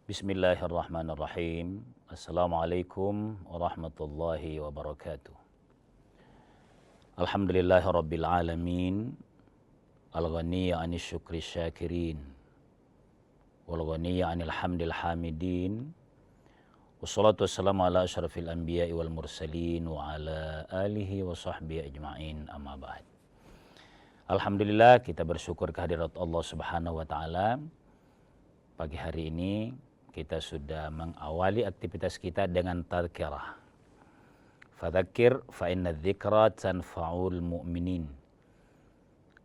Bismillahirrahmanirrahim. Assalamualaikum warahmatullahi wabarakatuh. Alhamdulillahirabbil alamin. Al-ghaniyya 'anil syukri syakirin. Wal ghaniyya 'anil hamdil hamidin. Wassalatu wassalamu ala asyrafil anbiya'i wal mursalin wa ala alihi wa sahbihi ajma'in, amma ba'd. Alhamdulillah, kita bersyukur kehadirat Allah Subhanahu wa taala. Pagi hari ini kita sudah mengawali aktivitas kita dengan tadhkirah. Fadzakir fa inna dzikra tanfa'ul mu'minin.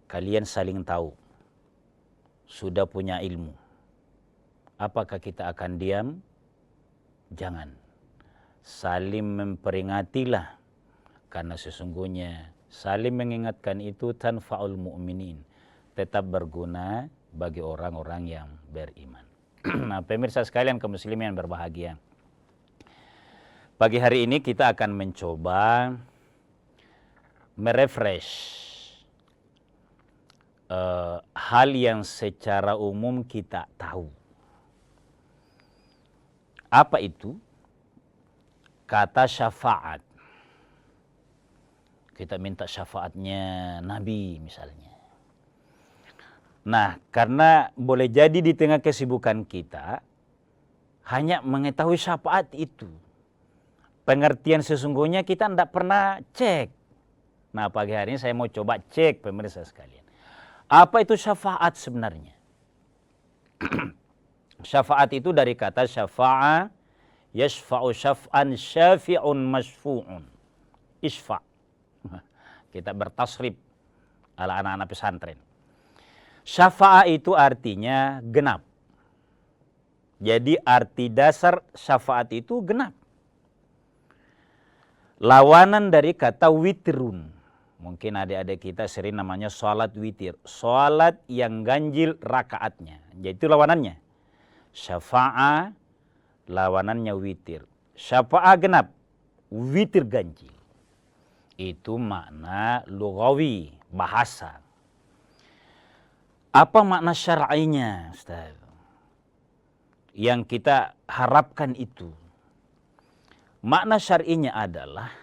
Kalian saling tahu, sudah punya ilmu. Apakah kita akan diam? Jangan. Saling memperingatilah, karena sesungguhnya saling mengingatkan itu tanfa'ul mu'minin, tetap berguna bagi orang-orang yang beriman. Nah, pemirsa sekalian kaum muslimin yang berbahagia, pagi hari ini kita akan mencoba merefresh hal yang secara umum kita tahu. Apa itu? Kata syafaat. Kita minta syafaatnya Nabi misalnya. Nah, karena boleh jadi di tengah kesibukan kita hanya mengetahui syafaat itu, pengertian sesungguhnya kita tidak pernah cek. Nah, pagi hari ini saya mau coba cek pemirsa sekalian. Apa itu syafaat sebenarnya? Syafaat itu dari kata syafa'a, yashfa'u syaf'an syafi'un masfu'un. Isfa'. Kita bertasrif ala anak-anak pesantren. Syafa'a itu artinya genap. Jadi arti dasar syafaat itu genap. Lawanan dari kata witrun. Mungkin adik-adik kita sering namanya sholat witir. Sholat yang ganjil rakaatnya. Jadi itu lawanannya. Syafa'a lawanannya witir. Syafa'a genap, witir ganjil. Itu makna lughawi, bahasa. Apa makna syar'inya, Ustaz? Yang kita harapkan itu. Makna syar'inya adalah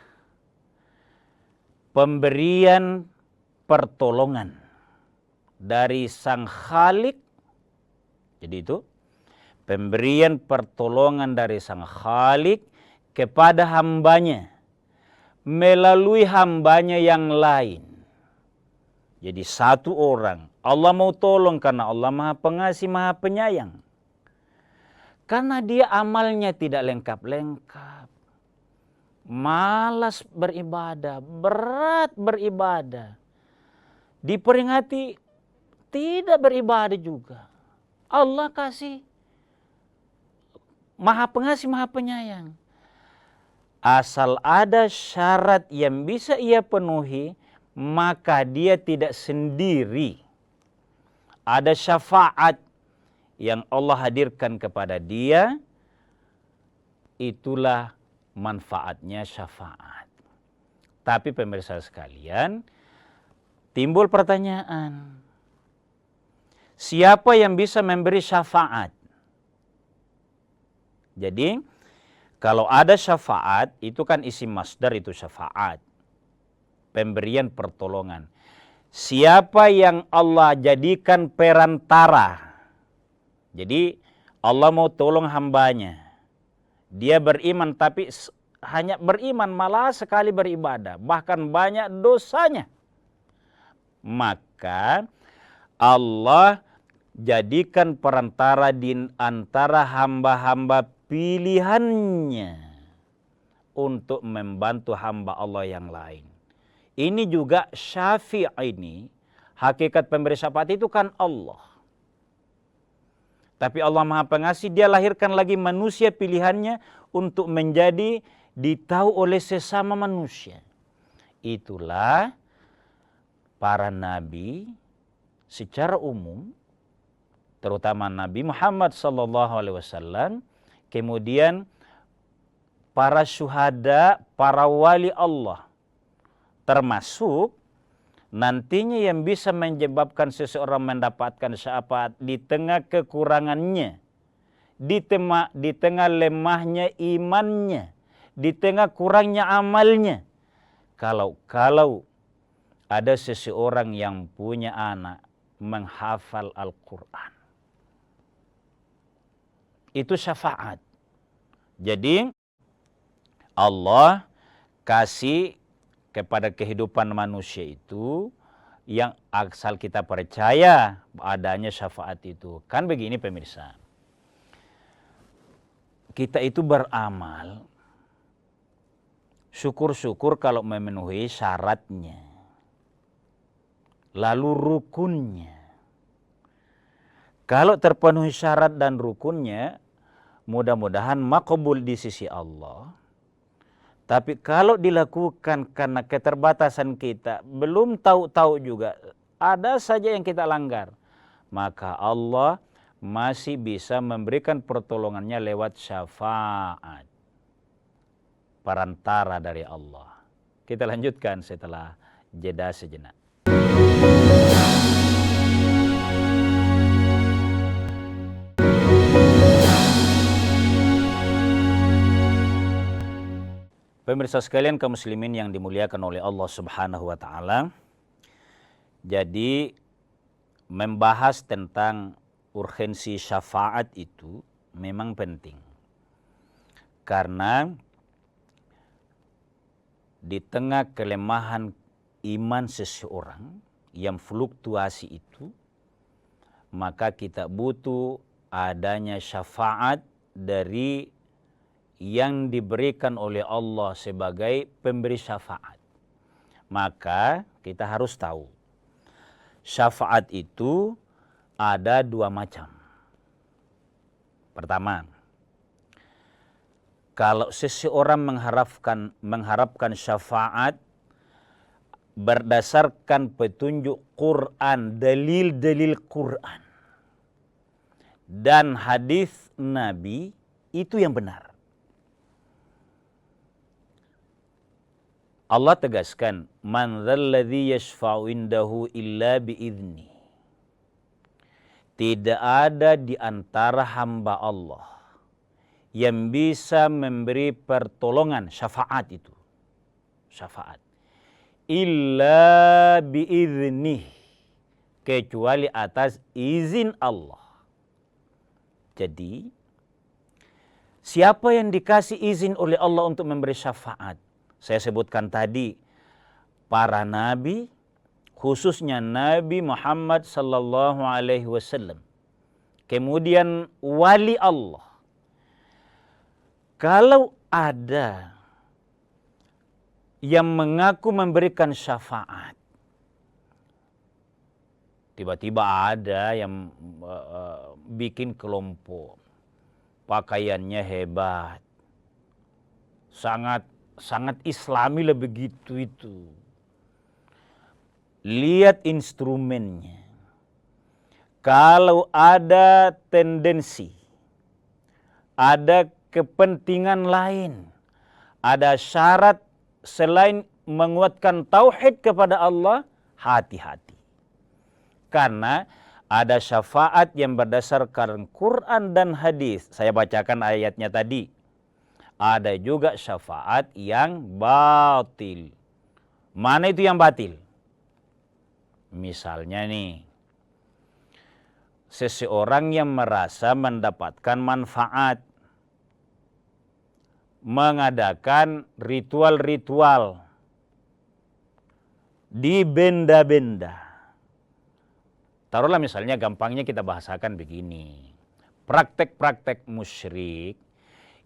pemberian pertolongan dari Sang Khalik. Jadi itu pemberian pertolongan dari Sang Khalik kepada hambanya melalui hambanya yang lain. Jadi satu orang Allah mau tolong karena Allah Maha Pengasih, Maha Penyayang. Karena dia amalnya tidak lengkap-lengkap. Malas beribadah, berat beribadah. Diperingati tidak beribadah juga. Allah kasih Maha Pengasih, Maha Penyayang. Asal ada syarat yang bisa ia penuhi, maka dia tidak sendiri. Ada syafaat yang Allah hadirkan kepada dia, itulah manfaatnya syafaat. Tapi pemirsa sekalian, timbul pertanyaan, siapa yang bisa memberi syafaat? Jadi, kalau ada syafaat, itu kan isim masdar itu syafaat. Pemberian pertolongan. Siapa yang Allah jadikan perantara. Jadi Allah mau tolong hambanya. Dia beriman tapi hanya beriman, malah sekali beribadah. Bahkan banyak dosanya. Maka Allah jadikan perantara di antara hamba-hamba pilihannya untuk membantu hamba Allah yang lain. Ini juga syafi' ini, hakikat pemberi syafaat itu kan Allah. Tapi Allah Maha Pengasih, dia lahirkan lagi manusia pilihannya untuk menjadi ditahu oleh sesama manusia. Itulah para nabi secara umum, terutama Nabi Muhammad SAW, kemudian para syuhada, para wali Allah, termasuk nantinya yang bisa menyebabkan seseorang mendapatkan syafaat di tengah kekurangannya, di tengah lemahnya imannya, di tengah kurangnya amalnya. Kalau ada seseorang yang punya anak menghafal Al-Quran, itu syafaat. Jadi Allah kasih kepada kehidupan manusia itu yang asal kita percaya adanya syafaat itu. Kan begini pemirsa, kita itu beramal, syukur-syukur kalau memenuhi syaratnya, lalu rukunnya. Kalau terpenuhi syarat dan rukunnya, mudah-mudahan makbul di sisi Allah. Tapi kalau dilakukan karena keterbatasan kita, belum tahu-tahu juga, ada saja yang kita langgar, maka Allah masih bisa memberikan pertolongannya lewat syafaat, perantara dari Allah. Kita lanjutkan setelah jeda sejenak. Pemirsa sekalian kaum muslimin yang dimuliakan oleh Allah Subhanahu wa taala. Jadi membahas tentang urgensi syafaat itu memang penting. Karena di tengah kelemahan iman seseorang yang fluktuasi itu, maka kita butuh adanya syafaat dari yang diberikan oleh Allah sebagai pemberi syafaat. Maka kita harus tahu, syafaat itu ada dua macam. Pertama, kalau seseorang mengharapkan syafaat berdasarkan petunjuk Quran, dalil-dalil Quran dan hadis Nabi, itu yang benar. Allah tegaskan, man dzalladzi yashfa'u indahu illa bi'idznih. Tidak ada di antara hamba Allah yang bisa memberi pertolongan, syafaat itu. Syafaat. Illa bi'idznih. Kecuali atas izin Allah. Jadi, siapa yang dikasih izin oleh Allah untuk memberi syafaat? Saya sebutkan tadi, para nabi, khususnya Nabi Muhammad sallallahu alaihi wasallam. Kemudian wali Allah. Kalau ada yang mengaku memberikan syafaat, tiba-tiba ada yang bikin kelompok, pakaiannya hebat, sangat islami lah begitu itu. Lihat instrumennya. Kalau ada tendensi, ada kepentingan lain, ada syarat selain menguatkan tauhid kepada Allah, hati-hati. Karena ada syafaat yang berdasarkan Quran dan hadis. Saya bacakan ayatnya tadi. Ada juga syafaat yang batil. Mana itu yang batil? Misalnya nih, seseorang yang merasa mendapatkan manfaat, mengadakan ritual-ritual di benda-benda. Taruhlah misalnya gampangnya kita bahasakan begini. Praktek-praktek musyrik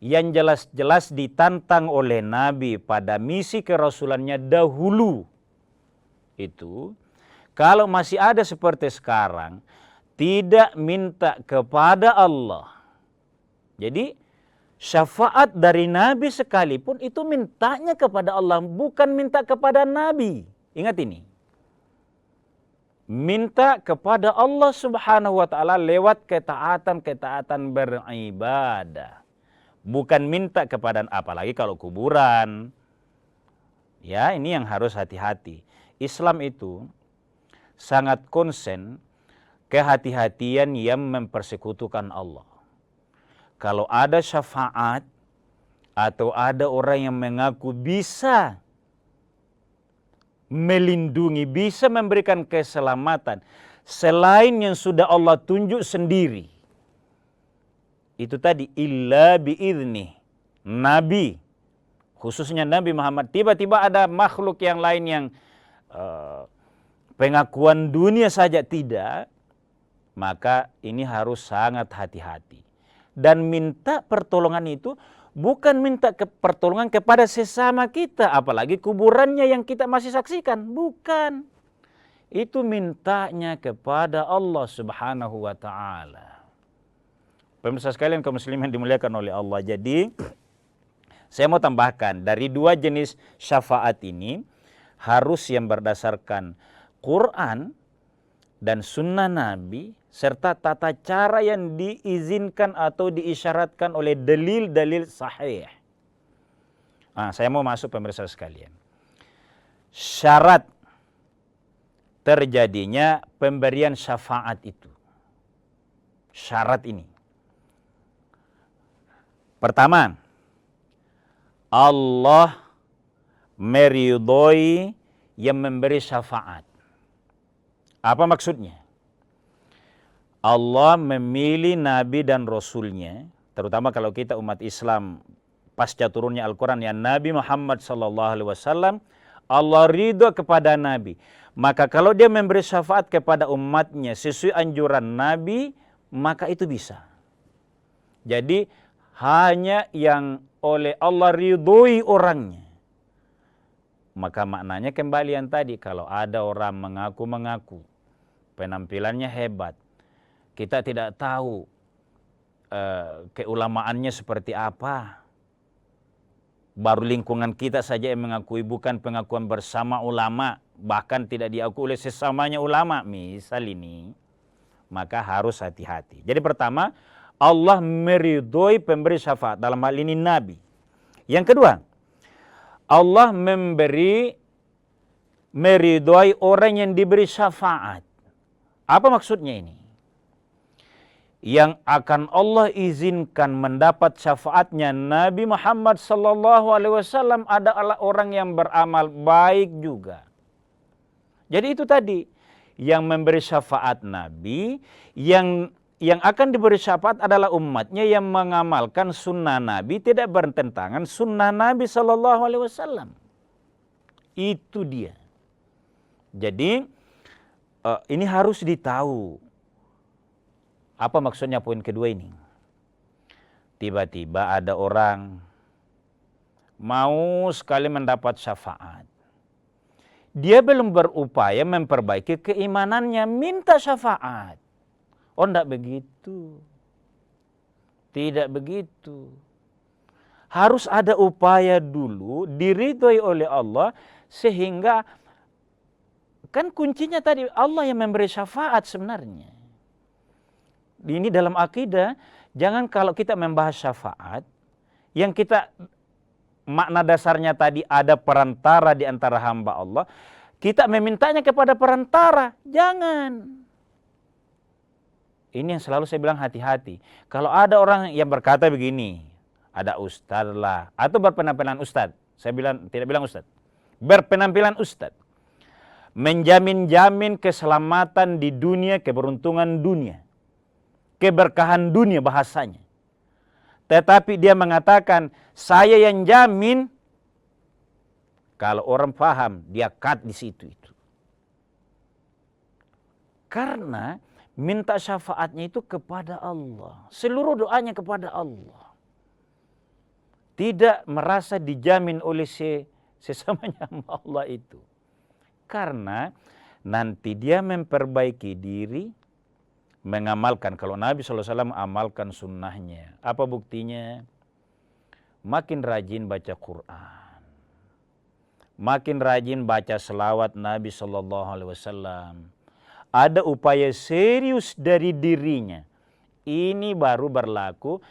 yang jelas-jelas ditantang oleh Nabi pada misi kerasulannya dahulu. Itu, kalau masih ada seperti sekarang, tidak minta kepada Allah. Jadi, syafaat dari Nabi sekalipun itu mintanya kepada Allah, bukan minta kepada Nabi. Ingat ini. Minta kepada Allah Subhanahu wa taala lewat ketaatan-ketaatan beribadah. Bukan minta kepada, apalagi kalau kuburan. Ya, ini yang harus hati-hati. Islam itu sangat konsen kehati-hatian yang mempersekutukan Allah. kalau ada syafaat atau ada orang yang mengaku bisa melindungi, bisa memberikan keselamatan selain yang sudah Allah tunjuk sendiri. Itu tadi illa biidznih. Nabi, khususnya Nabi Muhammad, tiba-tiba ada makhluk yang lain yang pengakuan dunia saja tidak, maka ini harus sangat hati-hati. Dan minta pertolongan itu bukan minta pertolongan kepada sesama kita, apalagi kuburannya yang kita masih saksikan. Bukan. Itu mintanya kepada Allah Subhanahu wa ta'ala. Pemirsa sekalian kaum muslimin dimuliakan oleh Allah. Jadi, saya mau tambahkan, dari dua jenis syafaat ini, harus yang berdasarkan Quran dan sunnah Nabi, serta tata cara yang diizinkan atau diisyaratkan oleh dalil-dalil sahih. Saya mau masuk pemirsa sekalian. Syarat terjadinya pemberian syafaat itu. Syarat ini. Pertama, Allah meridhoi yang memberi syafaat. Apa maksudnya? Allah memilih Nabi dan Rasulnya, terutama kalau kita umat Islam pasca turunnya Al-Quran, ya Nabi Muhammad SAW, Allah ridho kepada Nabi. Maka kalau dia memberi syafaat kepada umatnya sesuai anjuran Nabi, maka itu bisa. Jadi hanya yang oleh Allah ridhoi orangnya. Maka maknanya kembali yang tadi, kalau ada orang mengaku-mengaku penampilannya hebat, kita tidak tahu keulamaannya seperti apa. Baru lingkungan kita saja yang mengakui, bukan pengakuan bersama ulama, bahkan tidak diakui oleh sesamanya ulama, misal ini, maka harus hati-hati. Jadi pertama, Allah meridhoi pemberi syafaat, dalam hal ini Nabi. Yang kedua, Allah meridhoi orang yang diberi syafaat. Apa maksudnya ini? Yang akan Allah izinkan mendapat syafaatnya Nabi Muhammad SAW adalah orang yang beramal baik juga. Jadi itu tadi, yang memberi syafaat Nabi, yang akan diberi syafaat adalah umatnya yang mengamalkan sunnah Nabi, tidak bertentangan sunnah Nabi SAW. Itu dia. Jadi ini harus ditahu. Apa maksudnya poin kedua ini? Tiba-tiba ada orang mau sekali mendapat syafaat. Dia belum berupaya memperbaiki keimanannya, minta syafaat. Oh, tidak begitu. Tidak begitu. Harus ada upaya dulu, diridhoi oleh Allah, sehingga kan kuncinya tadi Allah yang memberi syafaat sebenarnya. Ini dalam akidah, jangan kalau kita membahas syafaat, yang kita makna dasarnya tadi ada perantara di antara hamba Allah, kita memintanya kepada perantara, jangan. Ini yang selalu saya bilang hati-hati. Kalau ada orang yang berkata begini, ada ustadz lah, atau berpenampilan ustadz, saya tidak bilang ustadz, berpenampilan ustadz, menjamin keselamatan di dunia, keberuntungan dunia, keberkahan dunia bahasanya. Tetapi dia mengatakan, saya yang jamin. Kalau orang paham, dia cut di situ itu. Karena minta syafaatnya itu kepada Allah. Seluruh doanya kepada Allah. Tidak merasa dijamin oleh sesamanya Allah itu. Karena nanti dia memperbaiki diri, mengamalkan. Kalau Nabi SAW amalkan sunnahnya. Apa buktinya? Makin rajin baca Quran. Makin rajin baca selawat Nabi SAW. Ada upaya serius dari dirinya. Ini baru berlaku.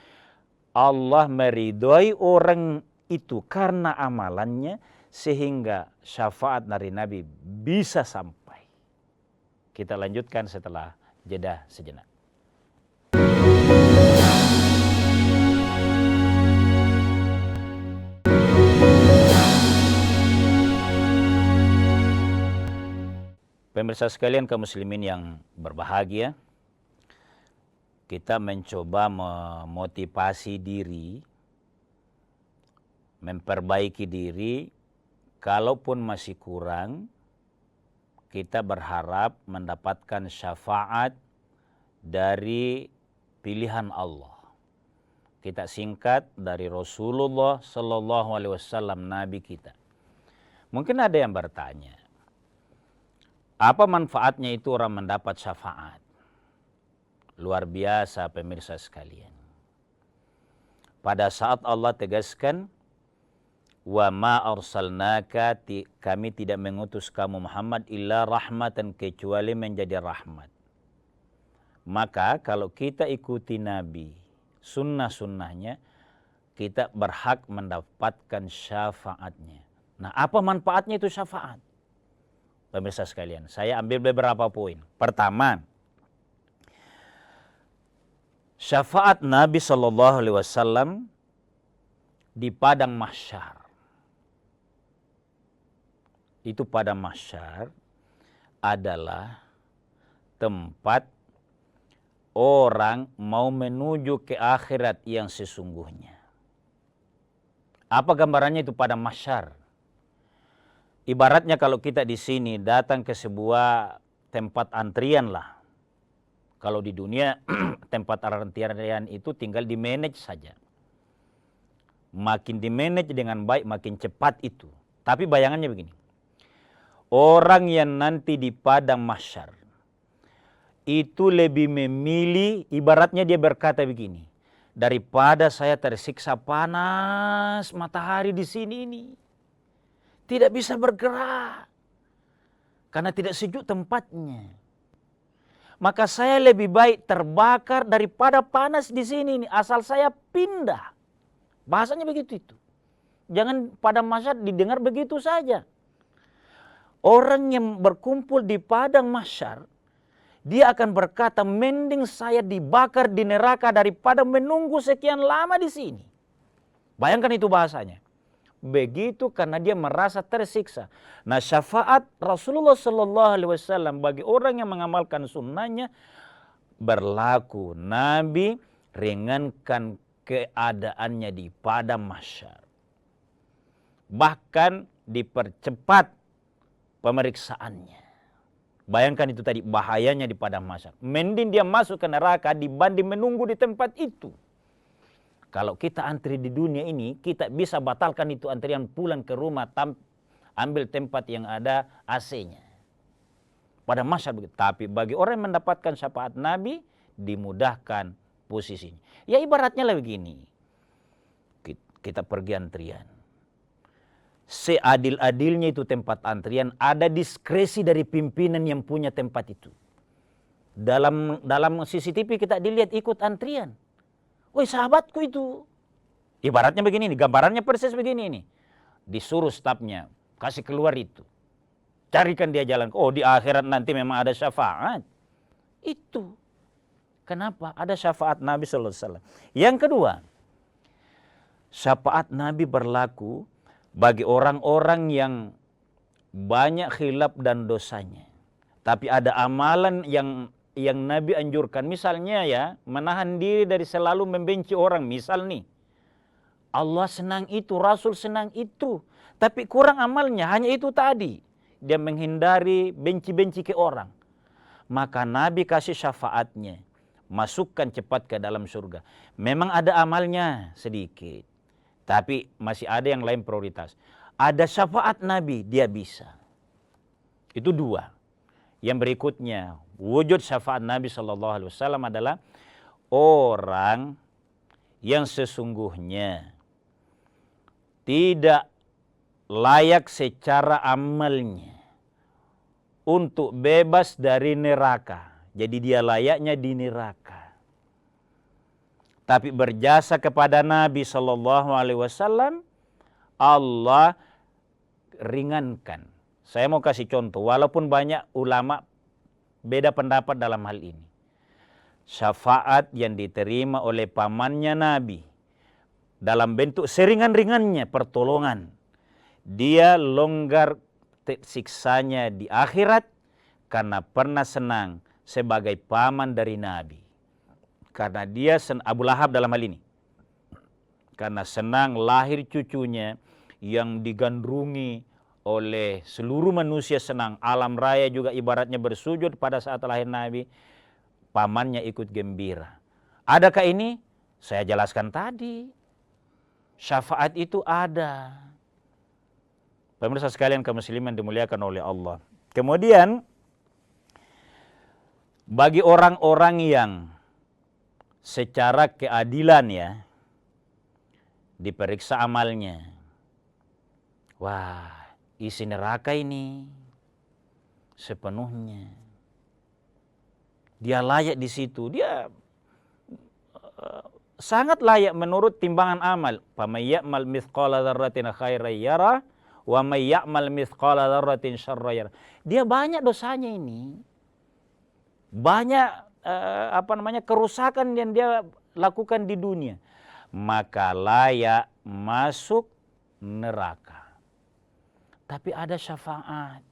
Allah meridhoi orang itu karena amalannya, sehingga syafaat dari Nabi bisa sampai. Kita lanjutkan setelah jeda sejenak. Pemirsa sekalian, kaum muslimin yang berbahagia, kita mencoba memotivasi diri, memperbaiki diri. Kalaupun masih kurang, kita berharap mendapatkan syafaat dari pilihan Allah. Kita singkat dari Rasulullah Sallallahu Alaihi Wasallam, Nabi kita. Mungkin ada yang bertanya, apa manfaatnya itu orang mendapat syafaat? Luar biasa pemirsa sekalian. Pada saat Allah tegaskan, wa ma arsalnaka, kami tidak mengutus kamu Muhammad illa rahmatan, kecuali menjadi rahmat. Maka kalau kita ikuti Nabi, sunnah-sunnahnya, kita berhak mendapatkan syafaatnya. Nah, apa manfaatnya itu syafaat? Pemirsa sekalian, saya ambil beberapa poin. Pertama, syafaat Nabi Sallallahu Alaihi Wasallam di padang mahsyar. Itu padang mahsyar adalah tempat orang mau menuju ke akhirat yang sesungguhnya. Apa gambarannya itu padang mahsyar? Ibaratnya kalau kita di sini datang ke sebuah tempat antrian lah. Kalau di dunia tempat antrian itu tinggal di manage saja. Makin di manage dengan baik makin cepat itu. Tapi bayangannya begini. Orang yang nanti di padang mahsyar itu lebih memilih, ibaratnya dia berkata begini, daripada saya tersiksa panas matahari di sini ini, tidak bisa bergerak karena tidak sejuk tempatnya, maka saya lebih baik terbakar daripada panas di sini ini, asal saya pindah. Bahasanya begitu itu. Jangan pada mahsyar didengar begitu saja. Orang yang berkumpul di padang mahsyar, dia akan berkata, mending saya dibakar di neraka daripada menunggu sekian lama di sini. Bayangkan itu bahasanya. Begitu karena dia merasa tersiksa. Nah, syafaat Rasulullah Sallallahu Alaihi Wasallam bagi orang yang mengamalkan sunnahnya berlaku. Nabi ringankan keadaannya di padang mahsyar. Bahkan dipercepat pemeriksaannya. Bayangkan itu tadi bahayanya di padang mahsyar. Mending dia masuk ke neraka dibanding menunggu di tempat itu. Kalau kita antri di dunia ini, kita bisa batalkan itu antrian, pulang ke rumah, ambil tempat yang ada AC-nya. Pada mahsyar begitu. Tapi bagi orang yang mendapatkan syafaat Nabi, dimudahkan posisinya. Ya ibaratnya lah begini. Kita pergi antrian. Seadil-adilnya itu tempat antrian, ada diskresi dari pimpinan yang punya tempat itu. Dalam CCTV kita dilihat ikut antrian. Woi sahabatku itu. Ibaratnya begini nih, gambarannya persis begini nih. Disuruh stafnya, kasih keluar itu. Carikan dia jalan. Oh di akhirat nanti memang ada syafaat. Itu. Kenapa? Ada syafaat Nabi Sallallahu Alaihi Wasallam. Yang kedua, syafaat Nabi berlaku bagi orang-orang yang banyak khilaf dan dosanya. Tapi ada amalan yang Nabi anjurkan. Misalnya ya, menahan diri dari selalu membenci orang. Misal nih, Allah senang itu, Rasul senang itu. Tapi kurang amalnya, hanya itu tadi. Dia menghindari benci-benci ke orang. Maka Nabi kasih syafaatnya. Masukkan cepat ke dalam surga. Memang ada amalnya sedikit. Tapi masih ada yang lain prioritas. Ada syafaat Nabi, dia bisa. Itu dua. Yang berikutnya, wujud syafaat Nabi SAW adalah orang yang sesungguhnya tidak layak secara amalnya untuk bebas dari neraka. Jadi dia layaknya di neraka. Tapi berjasa kepada Nabi SAW, Allah ringankan. Saya mau kasih contoh, walaupun banyak ulama beda pendapat dalam hal ini. Syafaat yang diterima oleh pamannya Nabi dalam bentuk seringan-ringannya pertolongan. Dia longgar siksanya di akhirat karena pernah senang sebagai paman dari Nabi. Karena dia Abu Lahab dalam hal ini. Karena senang lahir cucunya yang digandrungi oleh seluruh manusia senang. Alam raya juga ibaratnya bersujud pada saat lahir Nabi. Pamannya ikut gembira. Adakah ini? Saya jelaskan tadi. Syafaat itu ada. Pemirsa sekalian kaum muslimin dimuliakan oleh Allah. Kemudian bagi orang-orang yang secara keadilan ya diperiksa amalnya. Wah, isi neraka ini sepenuhnya. Dia layak di situ. Dia sangat layak menurut timbangan amal. Faman ya'mal mithqala dzarratin khairan yarah wa may ya'mal mithqala dzarratin syarran yarah. Dia banyak dosanya ini. Banyak kerusakan yang dia lakukan di dunia, maka layak masuk neraka. Tapi ada syafaat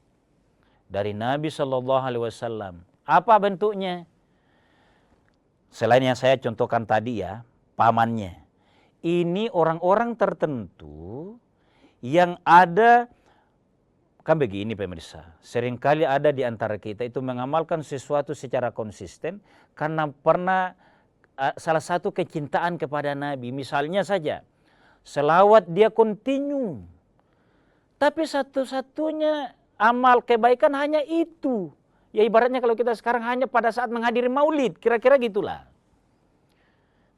dari Nabi SAW. Apa bentuknya? Selain yang saya contohkan tadi ya, pamannya. Ini orang-orang tertentu yang ada. Kan begini pemirsa, seringkali ada di antara kita itu mengamalkan sesuatu secara konsisten karena pernah salah satu kecintaan kepada Nabi. Misalnya saja, selawat dia kontinu. Tapi satu-satunya amal kebaikan hanya itu. Ya ibaratnya kalau kita sekarang hanya pada saat menghadiri maulid, kira-kira gitulah.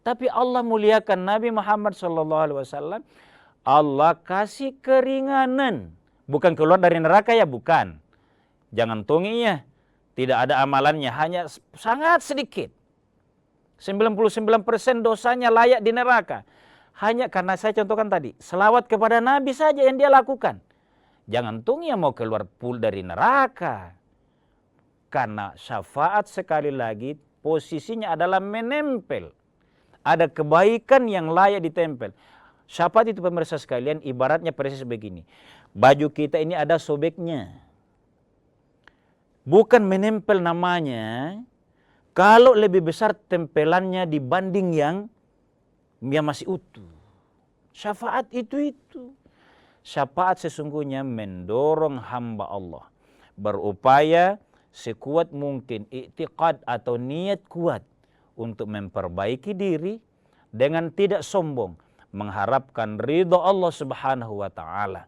Tapi Allah muliakan Nabi Muhammad SAW. Allah kasih keringanan. Bukan keluar dari neraka ya, bukan. Jangan tunginya. Tidak ada amalannya, hanya sangat sedikit. 99% dosanya layak di neraka. Hanya karena saya contohkan tadi, selawat kepada Nabi saja yang dia lakukan. Jangan tungi mau keluar dari neraka. Karena syafaat sekali lagi posisinya adalah menempel. Ada kebaikan yang layak ditempel. Syafaat itu pemirsa sekalian ibaratnya persis begini. Baju kita ini ada sobeknya. Bukan menempel namanya. Kalau lebih besar tempelannya dibanding yang masih utuh. Syafaat itu. Syafaat sesungguhnya mendorong hamba Allah. Berupaya sekuat mungkin i'tiqad atau niat kuat. Untuk memperbaiki diri dengan tidak sombong. Mengharapkan ridho Allah Subhanahu wa ta'ala.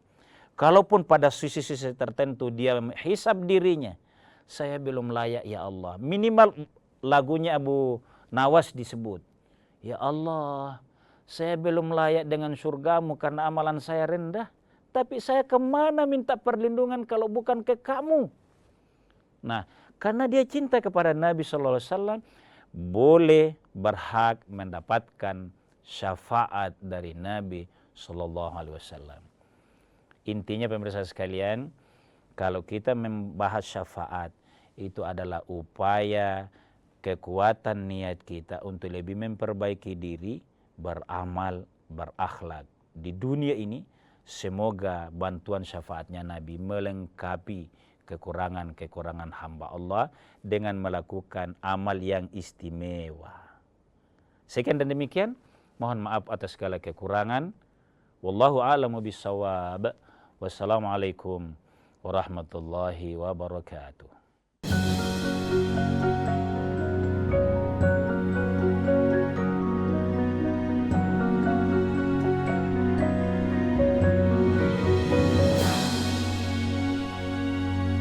Kalaupun pada sisi-sisi tertentu dia hisab dirinya, saya belum layak ya Allah. Minimal lagunya Abu Nawas disebut. Ya Allah, saya belum layak dengan surgamu karena amalan saya rendah. Tapi saya kemana minta perlindungan kalau bukan ke kamu? Nah, karena dia cinta kepada Nabi SAW, boleh berhak mendapatkan syafaat dari Nabi SAW. Intinya pemirsa sekalian, kalau kita membahas syafaat, itu adalah upaya kekuatan niat kita untuk lebih memperbaiki diri, beramal, berakhlak. Di dunia ini, semoga bantuan syafaatnya Nabi melengkapi kekurangan-kekurangan hamba Allah dengan melakukan amal yang istimewa. Sekian dan demikian, mohon maaf atas segala kekurangan. Wallahu a'lamu bissawab. Wassalamualaikum warahmatullahi wabarakatuh.